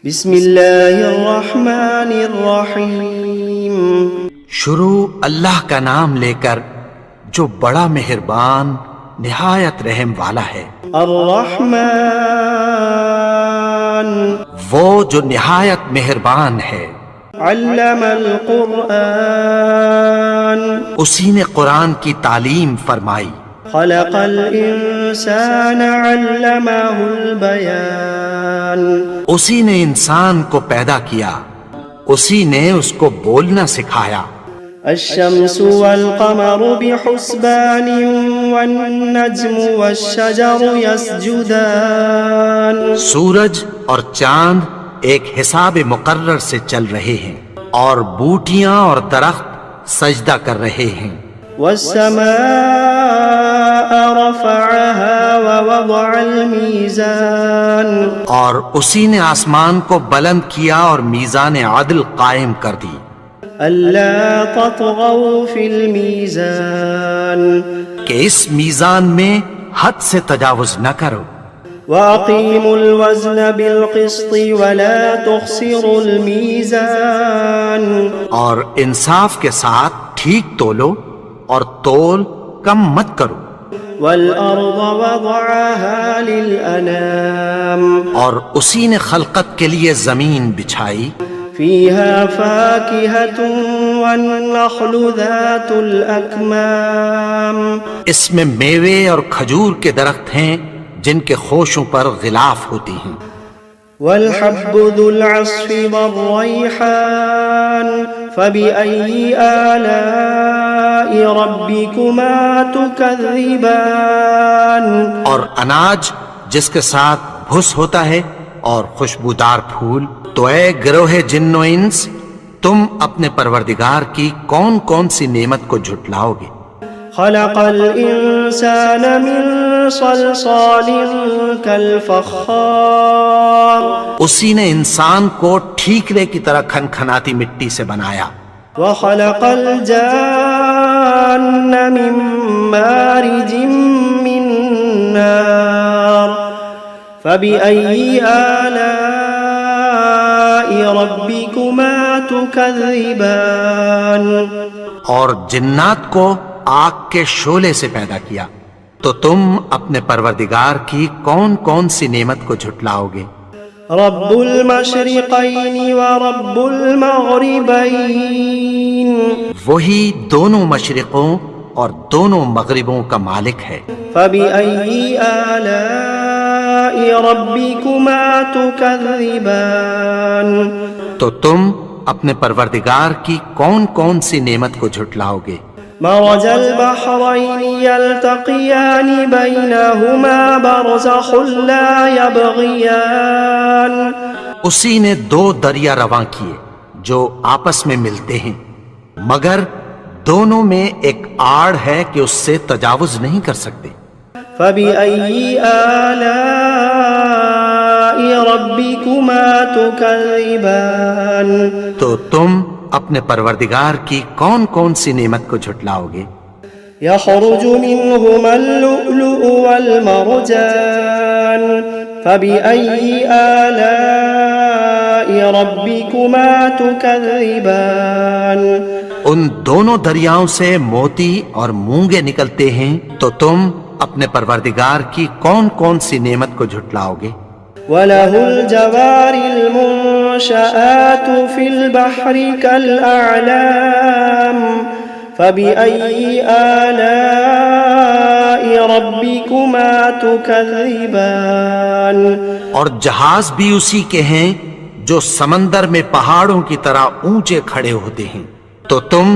بسم اللہ الرحمن الرحیم۔ شروع اللہ کا نام لے کر جو بڑا مہربان نہایت رحم والا ہے۔ الرحمن وہ جو نہایت مہربان ہے۔ علم القرآن اسی نے قرآن کی تعلیم فرمائی۔ خلق الانسان علمہ البیان اسی نے انسان کو پیدا کیا، اسی نے اس کو بولنا سکھایا۔ الشمس والقمر بحسبان والنجم والشجر يسجدان سورج اور چاند ایک حساب مقرر سے چل رہے ہیں، اور بوٹیاں اور درخت سجدہ کر رہے ہیں۔ والسماء رفعها ووضع الميزان اور اسی نے آسمان کو بلند کیا اور میزان عدل قائم کر دی۔ ألا تطغوا في الميزان کہ اس میزان میں حد سے تجاوز نہ کرو۔ وأقيموا الوزن بالقسط ولا تخسروا الميزان اور انصاف کے ساتھ ٹھیک تولو اور تول کم مت کرو۔ والأرض وضعها للأنام اور اسی نے خلقت کے لیے زمین بچھائی، فيها فاكهة والنخل ذات الأكمام اس میں میوے اور کھجور کے درخت ہیں جن کے خوشوں پر غلاف ہوتی ہیں۔ والحب ذو العصف والريحان فبأي آلاء ربكما تكذبان اور اناج جس کے ساتھ بھس ہوتا ہے اور خوشبودار پھول، تو اے گروہ جن و انس، تم اپنے پروردگار کی کون کون سی نعمت کو جھٹلاؤ گے؟ خلق الإنسان من صلصال كالفخار اسی نے انسان کو ٹھیکرے کی طرح کھنکھناتی مٹی سے بنایا۔ وخلق الجان من مارج من نار فبأي آلاء ربكما تكذبان اور جنات کو آگ کے شعلے سے پیدا کیا، تو تم اپنے پروردگار کی کون کون سی نعمت کو جھٹلاؤ گے؟ رب المشرقین ورب المغربین وہی دونوں مشرقوں اور دونوں مغربوں کا مالک ہے۔ فبأي آلاء ربكما تكذبان تو تم اپنے پروردگار کی کون کون سی نعمت کو جھٹلاؤ گے؟ مرج البحرين يلتقيان بينهما برزخ لا يبغيان اسی نے دو دریا رواں کیے جو آپس میں ملتے ہیں، مگر دونوں میں ایک آڑ ہے کہ اس سے تجاوز نہیں کر سکتے۔ فبأي آلاء ربكما تكذبان تو تم اپنے پروردگار کی کون کون سی نعمت کو جھٹلاؤ گے؟ يخرج منهما اللؤلؤ والمرجان فبأي آلاء ربكما تكذبان ان دونوں دریاؤں سے موتی اور مونگے نکلتے ہیں، تو تم اپنے پروردگار کی کون کون سی نعمت کو جھٹلاؤ گے؟ وَلَهُ الْجَوَارِ الْمُنشَآتُ فِي الْبَحْرِ كَالْأَعْلَامِ فَبِأَيِّ آلَاءِ رَبِّكُمَا تُكَذِّبَانِ اور جہاز بھی اسی کے ہیں جو سمندر میں پہاڑوں کی طرح اونچے کھڑے ہوتے ہیں، تو تم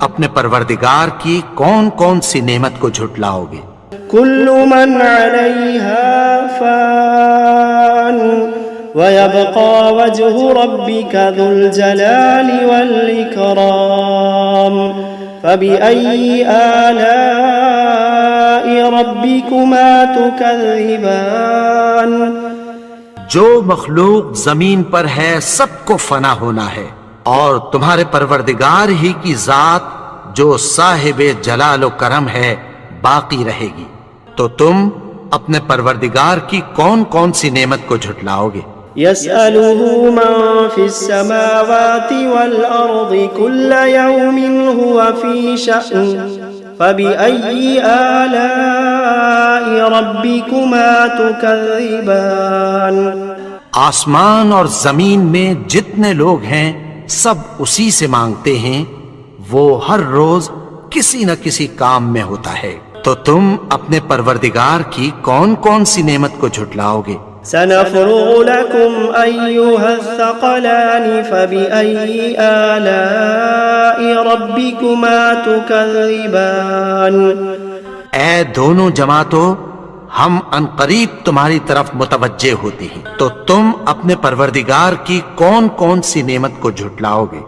اپنے پروردگار کی کون کون سی نعمت کو جھٹلاؤ گے؟ كل من عليها فان ويبقى وجه ربك ذو الجلال والإكرام فبأي آلاء ربكما تكذبان جو مخلوق زمین پر ہے سب کو فنا ہونا ہے، اور تمہارے پروردگار ہی کی ذات جو صاحب جلال و کرم ہے باقی رہے گی، تو تم اپنے پروردگار کی کون کون سی نعمت کو جھٹلاؤ گے؟ يسأله من في السماوات والأرض كل يوم هو في شأن فبأي آلاء ربكما تكذبان آسمان اور زمین میں جتنے لوگ ہیں سب اسی سے مانگتے ہیں، وہ ہر روز کسی نہ کسی کام میں ہوتا ہے، تو تم اپنے پروردگار کی کون کون سی نعمت کو جھٹلاؤ گے؟ سنفرغ لكم أيها الثقلان فبأي آلاء ربكما تكذبان اے دونوں جماعتوں، ہم عنقریب تمہاری طرف متوجہ ہوتے ہیں، تو تم اپنے پروردگار کی کون کون سی نعمت کو جھٹلاؤ گے؟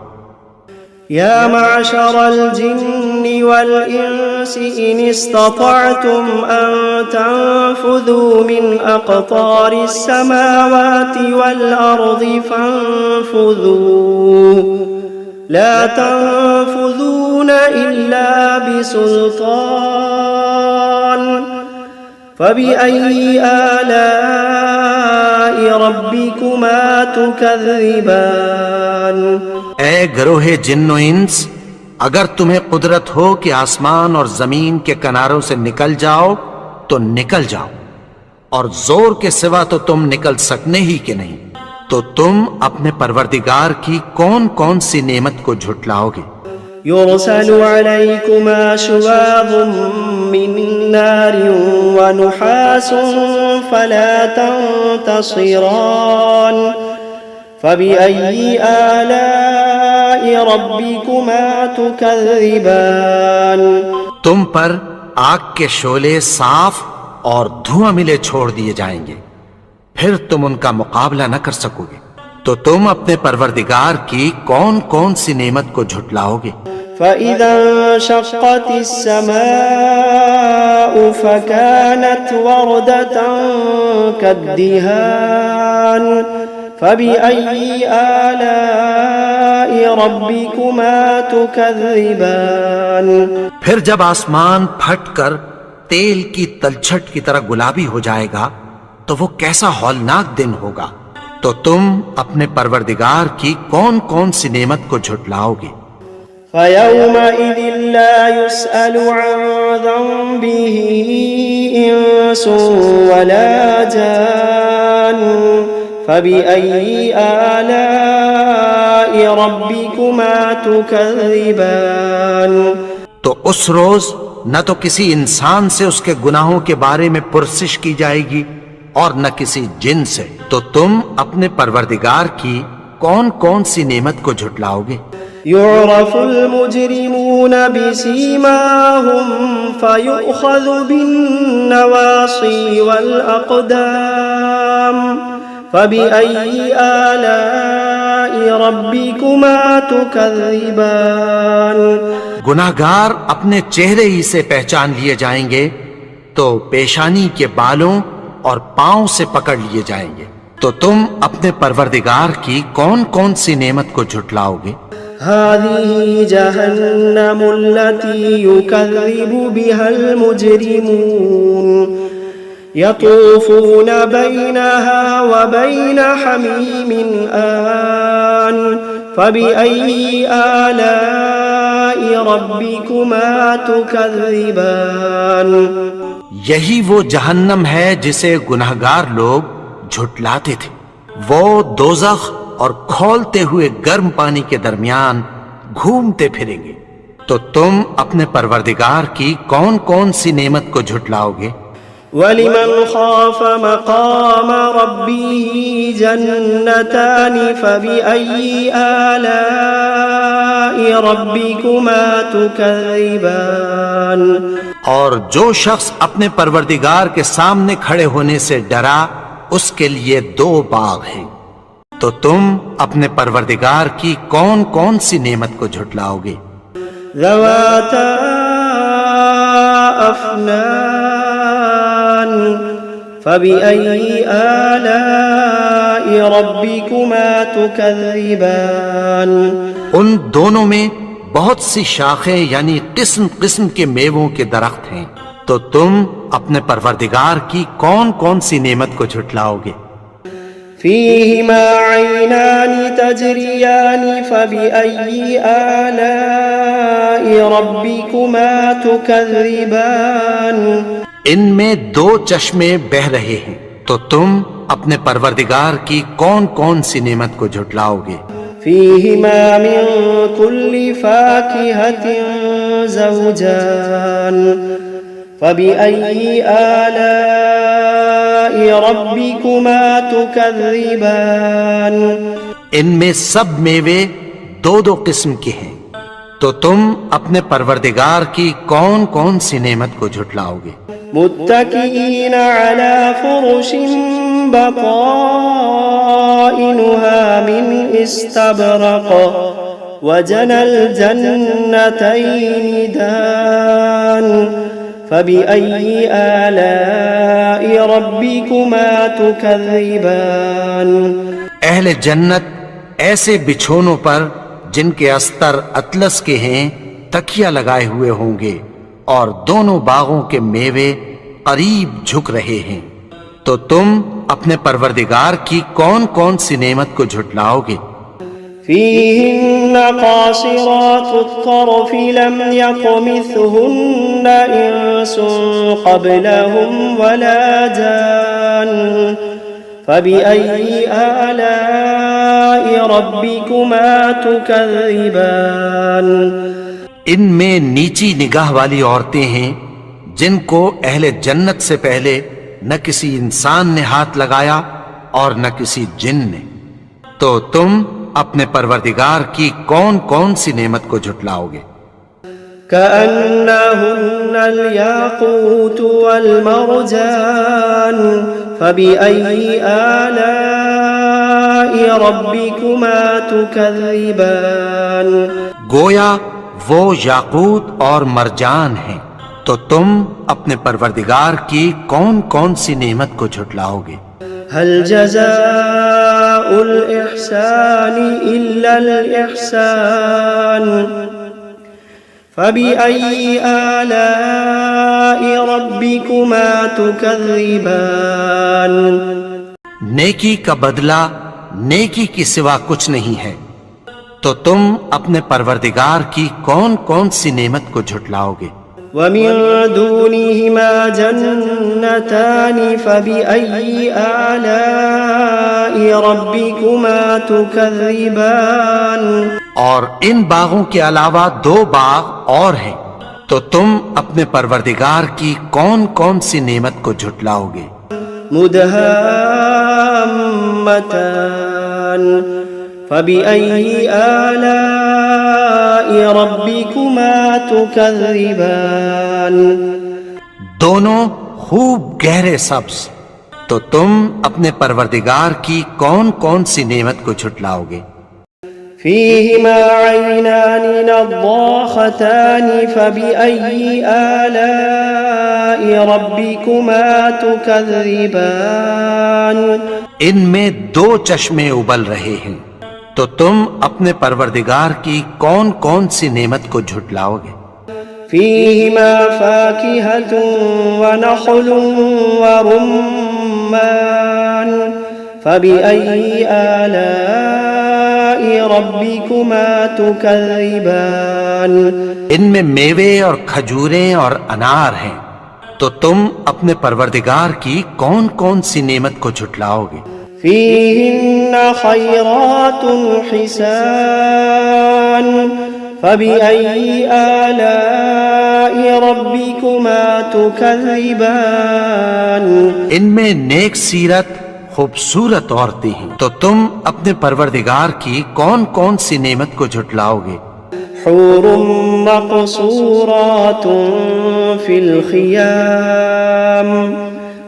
يا معشر الجن والإنس إن استطعتم أن تنفذوا من أقطار السماوات والأرض فانفذوا لا تنفذون إلا بسلطان فبأي آلاء ربكما تكذبان اے گروہ جن و انس، اگر تمہیں قدرت ہو کہ آسمان اور زمین کے کناروں سے نکل جاؤ تو نکل جاؤ، اور زور کے سوا تو تم نکل سکنے ہی کہ نہیں، تو تم اپنے پروردگار کی کون کون سی نعمت کو جھٹلاؤ گے؟ يرسل عليكما شواظ من نار ونحاس فلا تنتصران فبأي آلاء ربكما تكذبان تم پر آگ کے شعلے صاف اور دھواں ملے چھوڑ دیے جائیں گے، پھر تم ان کا مقابلہ نہ کر سکو گے، تو تم اپنے پروردگار کی کون کون سی نعمت کو جھٹلاؤ گے؟ فإذا انشقت السماء فكانت وردة كالدهان فبأي آلاء ربكما تكذبان پھر جب آسمان پھٹ کر تیل کی تلچھٹ کی طرح گلابی ہو جائے گا تو وہ کیسا ہولناک دن ہوگا، تو تم اپنے پروردگار کی کون کون سی نعمت کو جھٹلاؤ گے؟ فيومئذ لا يسأل عن ذنبه إنس ولا جان فبأي آلاء ربكما تكذبان تو اس روز نہ تو کسی انسان سے اس کے گناہوں کے بارے میں پرسش کی جائے گی اور نہ کسی جن سے، تو تم اپنے پروردگار کی کون کون سی نعمت کو جھٹلاؤ گے؟ يعرف المجرمون بسيماهم فيؤخذ بالنواصي والأقدام فبأي آلاء ربكما تكذبان گناہگار اپنے چہرے ہی سے پہچان لیے جائیں گے تو پیشانی کے بالوں اور پاؤں سے پکڑ لیے جائیں گے، تو تم اپنے پروردگار کی کون کون سی نعمت کو جھٹلاؤ گے؟ هذه جهنم التي يكذب بها المجرمون يطوفون بينها وبين حميم آن فبأي آلاء ربكما تكذبان یہی وہ جہنم ہے جسے گناہگار لوگ جھٹلاتے تھے، وہ دوزخ اور کھولتے ہوئے گرم پانی کے درمیان گھومتے پھریں گے، تو تم اپنے پروردگار کی کون کون سی نعمت کو جھٹلاؤ گے؟ وَلِمَنْ خَافَ مَقَامَ رَبِّهِ جَنَّتَانِ فَبِأَيِّ آلَاءِ رَبِّكُمَا تُكَذِّبَانِ اور جو شخص اپنے پروردگار کے سامنے کھڑے ہونے سے ڈرا اس کے لیے دو باغ ہیں، تو تم اپنے پروردگار کی کون کون سی نعمت کو جھٹلاؤ گے؟ ذواتا افنان فبأي آلاء ربكما تكذبان ان دونوں میں بہت سی شاخیں یعنی قسم قسم کے میووں کے درخت ہیں، تو تم اپنے پروردگار کی کون کون سی نعمت کو جھٹلاؤ گے؟ فيهما عينان تجريان فبأي آلاء ربكما تكذبان ان میں دو چشمے بہ رہے ہیں، تو تم اپنے پروردگار کی کون کون سی نعمت کو جھٹلاؤ گے؟ فيهما من كل فاكهة زوجان فبأي آلاء ربكما تكذبان ان میں سب میوے دو دو قسم کے ہیں، تو تم اپنے پروردگار کی کون کون سی نعمت کو جھٹلاؤ گے؟ متكئين على فرش بطائنها من استبرق وجنى الجنتين دان فبأي آلاء ربكما تكذبان اہل جنت ایسے بچھونوں پر جن کے استر اطلس کے ہیں تکیہ لگائے ہوئے ہوں گے، اور دونوں باغوں کے میوے قریب جھک رہے ہیں، تو تم اپنے پروردگار کی کون کون سی نعمت کو جھٹلاؤ گے؟ فيهن قاصرات الطرف لم يطمثهن إنس قبلهم ولا جان فبأي آلاء ربكما تكذبان ان میں نیچی نگاہ والی عورتیں ہیں جن کو اہل جنت سے پہلے نہ کسی انسان نے ہاتھ لگایا اور نہ کسی جن نے، تو تم اپنے پروردگار کی کون کون سی نعمت کو جھٹلاؤ گے؟ كأنهن الياقوت والمرجان فبأي آلاء ربكما تكذبان گویا وہ یاقوت اور مرجان ہیں، تو تم اپنے پروردگار کی کون کون سی نعمت کو جھٹلاؤ گے؟ هل جزاء الإحسان إلا الإحسان فبأي آلاء ربكما تكذبان نیکی کا بدلہ نیکی کی سوا کچھ نہیں ہے، تو تم اپنے پروردگار کی کون کون سی نعمت کو جھٹلاؤ گے؟ ومن دونهما جنتان فبأي آلاء ربكما تكذبان اور ان باغوں کے علاوہ دو باغ اور ہیں، تو تم اپنے پروردگار کی کون کون سی نعمت کو جھٹلاؤ گے؟ مدهامتان فبأي آلاء ربكما تكذبان دونوں خوب گہرے سبز، تو تم اپنے پروردگار کی کون کون سی نعمت کو جھٹلاؤ گے؟ فيهما عينان نضاختان فبأي آلاء ربكما تكذبان ان میں دو چشمے ابل رہے ہیں، تو تم اپنے پروردگار کی کون کون سی نعمت کو جھٹلاؤ گے؟ فيهما فاكهة ونخل ورمان فبأي آلاء ربكما تكذبان ان میں میوے اور کھجوریں اور انار ہیں، تو تم اپنے پروردگار کی کون کون سی نعمت کو جھٹلاؤ گے؟ فيهن خيرات حسان فبأي آلاء ربكما تكذبان ان میں نیک سیرت خوبصورت عورتیں ہیں، تو تم اپنے پروردگار کی کون کون سی نعمت کو جھٹلاؤ گے؟ حور مقصورات في الخيام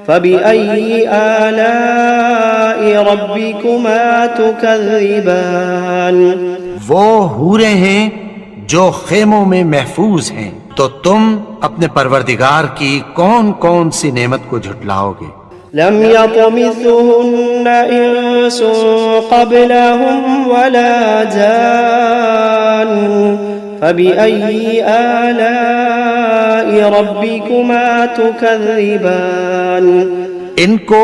فبأي آلاء ربكما تكذبان وہ حوریں ہیں جو خیموں میں محفوظ ہیں، تو تم اپنے پروردگار کی کون کون سی نعمت کو جھٹلاؤ گے؟ لم يطمثهن إنس قبلهم ولا جان فبأي آلاء ربكما تكذبان ان کو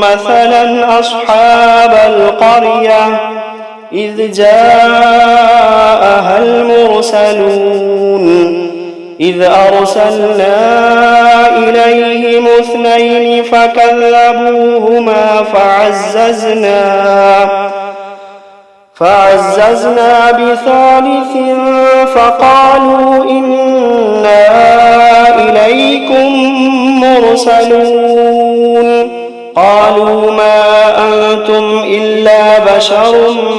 مثلا أصحاب القرية إذ جاءها المرسلون إذ أرسلنا إليهم اثنين فكذبوهما فعززنا بثالث فقالوا إنا إليكم مرسلون. قالوا ما أنتم إلا بشر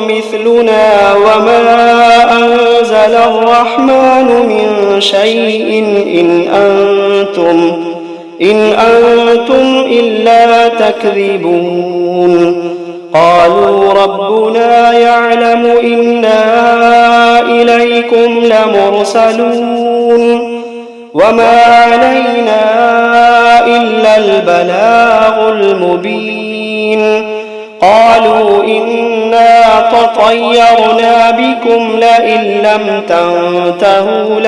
مثلنا وما أنزل الرحمن من شيء إن أنتم إلا تكذبون. قالوا ربنا يعلم إنا إليكم لمرسلون وما علينا إلا البلاغ المبين. قالوا إنا تطيرنا بكم لئن لم تنتهوا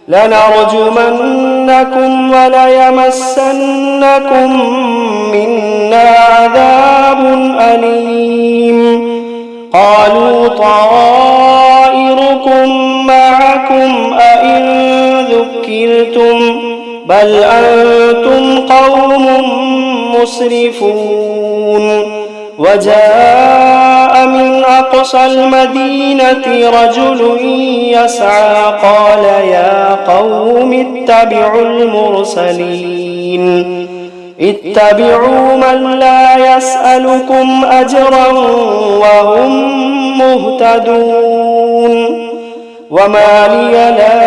لنرجمنكم وليمسنكم منا عذاب أليم. قالوا طائركم معكم أئن ذكرتم بل أنتم قوم مسرفون. وجاء من أقصى المدينة رجل يسعى قال يا قوم اتبعوا المرسلين اتبعوا من لا يسألكم أجرا وهم مهتدون. وما لي لا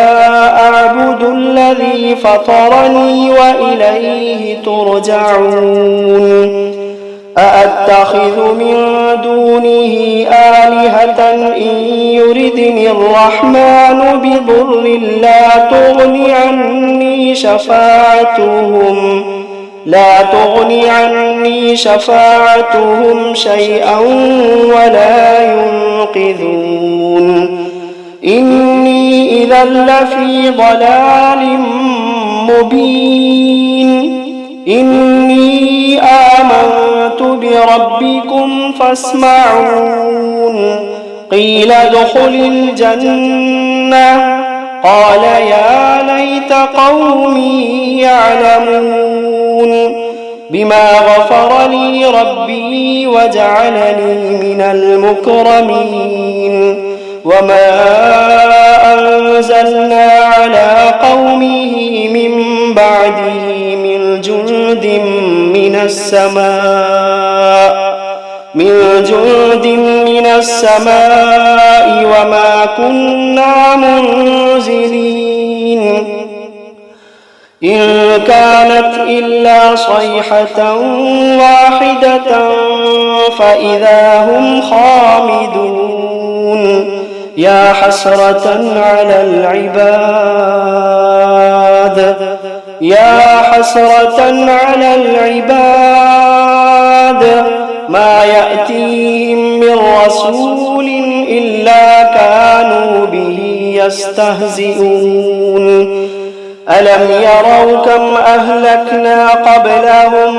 أعبد الذي فطرني وإليه ترجعون. أأتخذ من دونه آلهة إن يردني الرحمن بضر لا تغن عني شفاعتهم شيئا ولا ينقذون إني إذا لفي ضلال مبين إني آمنت بربكم فاسمعون قيل ادخل الجنة قال يا ليت قومي يعلمون بما غفر لي ربي وجعلني من المكرمين وما أنزلنا على قومه من بعده من جند من السماء وما كنا منزلين إن كانت إلا صيحة واحدة فإذا هم خامدون يا حسرة على العباد ما يأتيهم من رسول إلا كانوا به يستهزئون ألم يروا كم أهلكنا قبلهم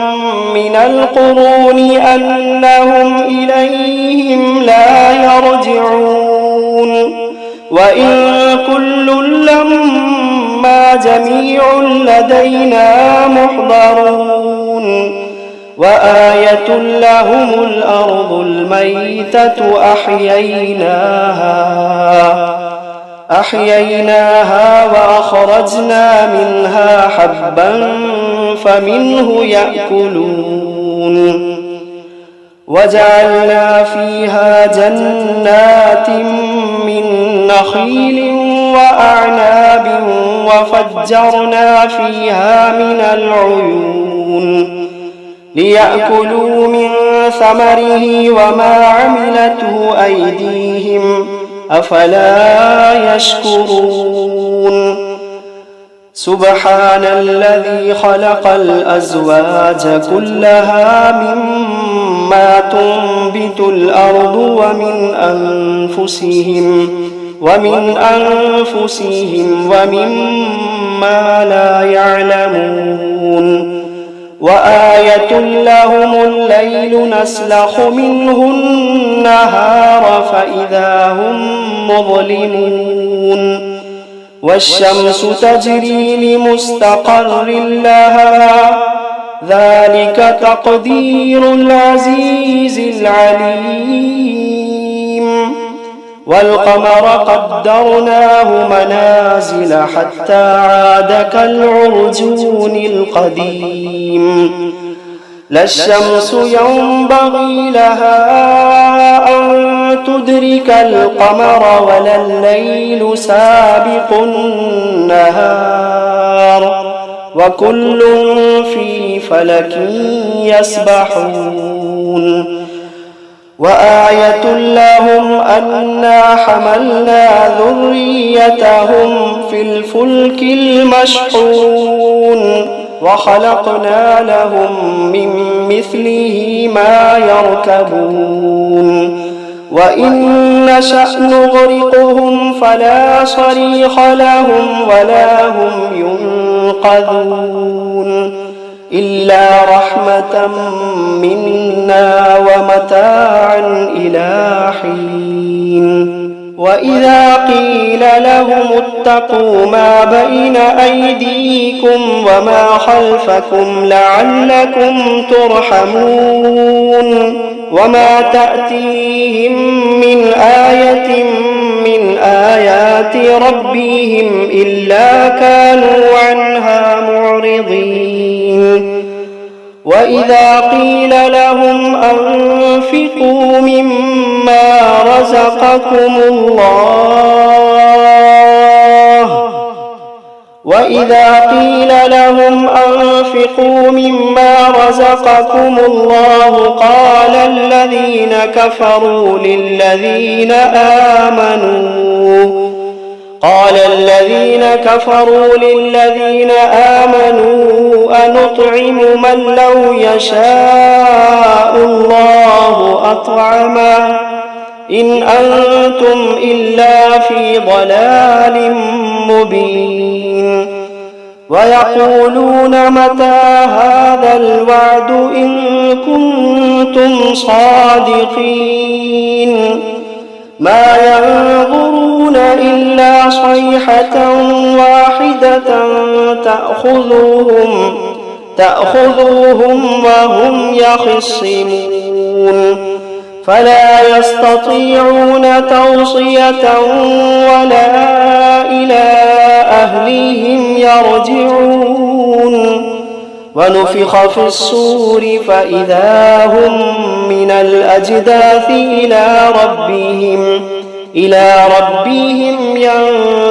من القرون أنهم إليهم لا يرجعون وإن كل لما جميع لدينا محضرون وآية لهم الأرض الميتة أحييناها وأخرجنا منها حبا فمنه يأكلون وجعلنا فيها جنات من نخيل وأعناب وفجرنا فيها من العيون ليأكلوا من ثمره وما عملته أيديهم أفلا يشكرون سبحان الذي خلق الأزواج كلها مما تنبت الأرض ومن أنفسهم ومما لا يعلمون وآية لهم الليل نسلخ منه النهار فإذا هم مظلمون والشمس تجري لمستقر لها ذلك تقدير العزيز العليم والقمر قدرناه منازل حتى عاد كالعرجون القديم لا الشمس ينبغي لها أن تدرك القمر ولا الليل سابق النهار وكل في فلك يسبحون وآية لهم أنا حملنا ذريتهم في الفلك المشحون وخلقنا لهم من مثله ما يركبون وإن نشأ نغرقهم فلا صريخ لهم ولا هم ينقذون إلا رحمة منا ومتاعا إلى حين وإذا قيل لهم اتقوا ما بين أيديكم وما خلفكم لعلكم ترحمون وما تأتيهم من آية من آيات ربهم إلا كانوا عنها معرضين وإذا قيل لهم أنفقوا مما رزقكم الله وإذا قيل لهم أنفقوا مما رزقكم الله قال الذين كفروا للذين آمنوا أنطعم من لو يشاء الله أطعمه إن أنتم إلا في ضلال مبين ويقولون متى هذا الوعد إن كنتم صادقين ما ينظرون إلا صيحة واحدة تأخذوهم وهم يخصمون فلا يستطيعون توصية ولا إلى أهلهم يرجعون ونفخ في الصور فإذا هم من الأجداث إلى ربهم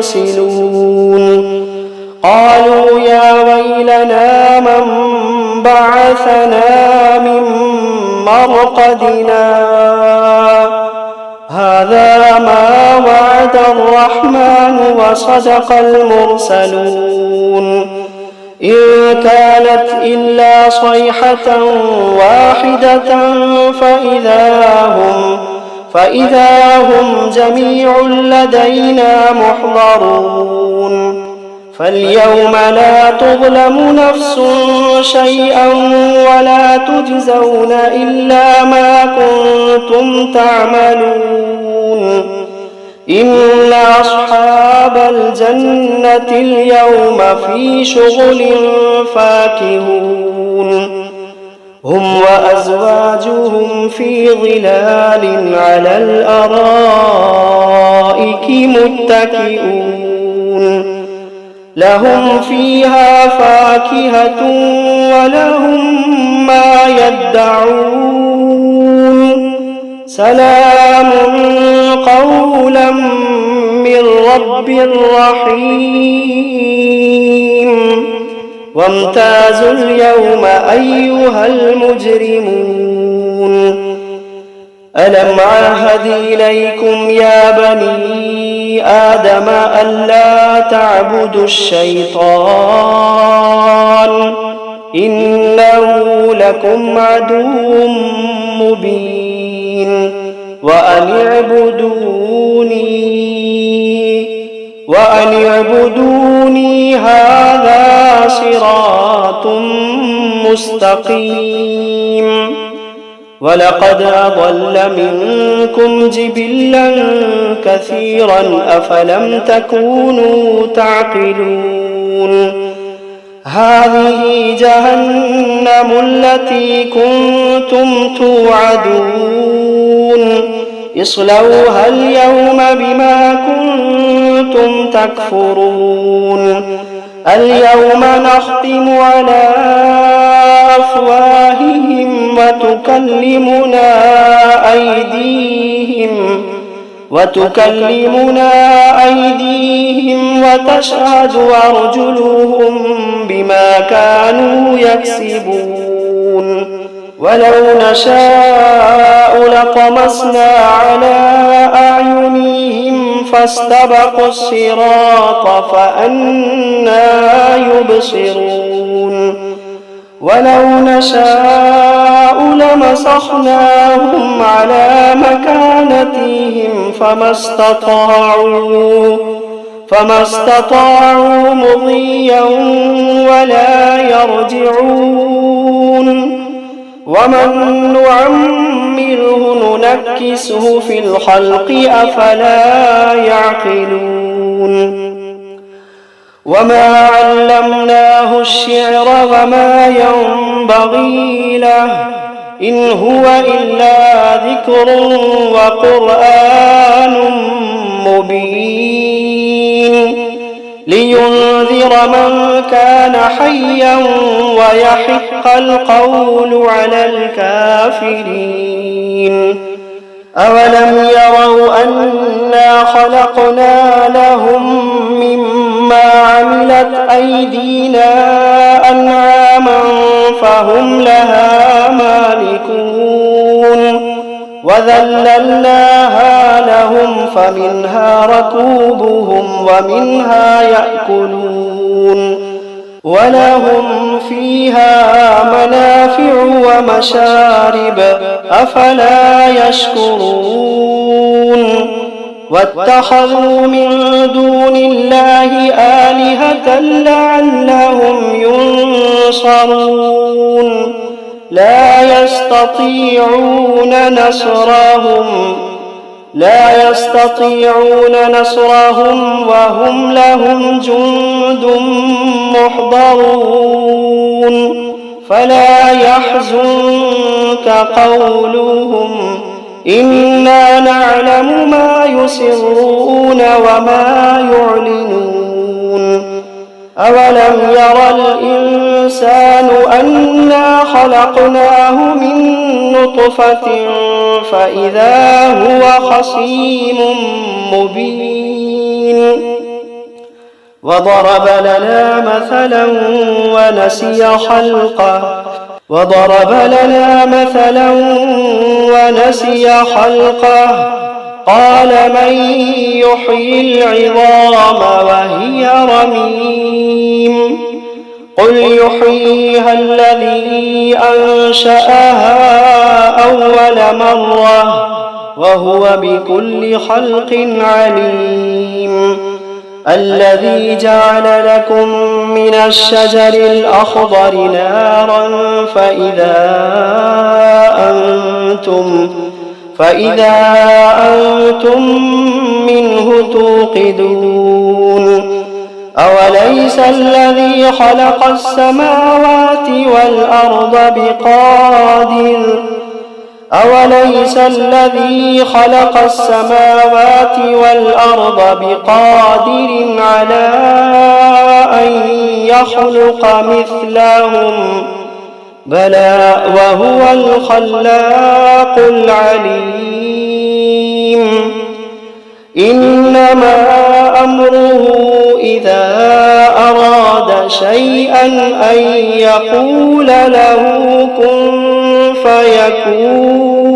ينسلون قالوا يا ويلنا من بعثنا من مرقدنا هذا ما وعد الرحمن وصدق المرسلون إن كانت إلا صيحة واحدة فإذا هم جميع لدينا محضرون فاليوم لا تظلم نفس شيئا ولا تجزون إلا ما كنتم تعملون إن أصحاب الجنة اليوم في شغل فاكهون هم وأزواجهم في ظلال على الأرائك متكئون لهم فيها فاكهة ولهم ما يدعون سلام قولا من رب رحيم وامتازوا اليوم أيها المجرمون ألم عهد إليكم يا بني آدم ألا تعبدوا الشيطان إنه لكم عدو مبين وأن اعبدوني هذا صراط مستقيم ولقد أضل منكم جبلا كثيرا أفلم تكونوا تعقلون هذه جهنم التي كنتم توعدون اصلوها اليوم بما كنتم تكفرون اليوم نختم على أفواههم وتكلمنا أيديهم وتشهد أرجلهم بما كانوا يكسبون ولو نشاء لطمسنا على أعينهم فاستبقوا الصراط فأنى يبصرون ولو نشاء لمسخناهم على مكانتهم فما استطاعوا مضيا ولا يرجعون ومن نعمره ننكسه في الخلق أفلا يعقلون وما علمناه الشعر وما ينبغي له إن هو إلا ذكر وقرآن مبين لينذر من كان حيا ويحق القول على الكافرين أولم يروا أنا خلقنا لهم مما ما عملت أيدينا أنعاما فهم لها مالكون وذللناها لهم فمنها ركوبهم ومنها يأكلون ولهم فيها منافع ومشارب أفلا يشكرون واتخذوا من دون الله آلهة لعلهم ينصرون لا يستطيعون نصرهم وهم لهم جند محضرون فلا يحزنك قولهم إنا نعلم ما يسرون وما يعلنون أولم ير الإنسان أنا خلقناه من نطفة فإذا هو خصيم مبين وضرب لنا مثلا ونسي خلقه قال من يحيي العظام وهي رميم قل يحييها الذي أنشأها أول مرة وهو بكل خلق عليم الذي جعل لكم من الشجر الأخضر نارا فإذا أنتم منه توقدون أوليس الذي خلق السماوات والأرض بقادر على أن يخلق مثلهم بلى وهو الخلاق العليم إنما أمره إذا أراد شيئا أن يقول له كن فيكون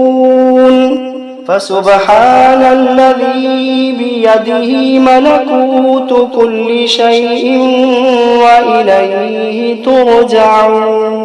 فسبحان الذي بيده ملكوت كل شيء وإليه ترجعون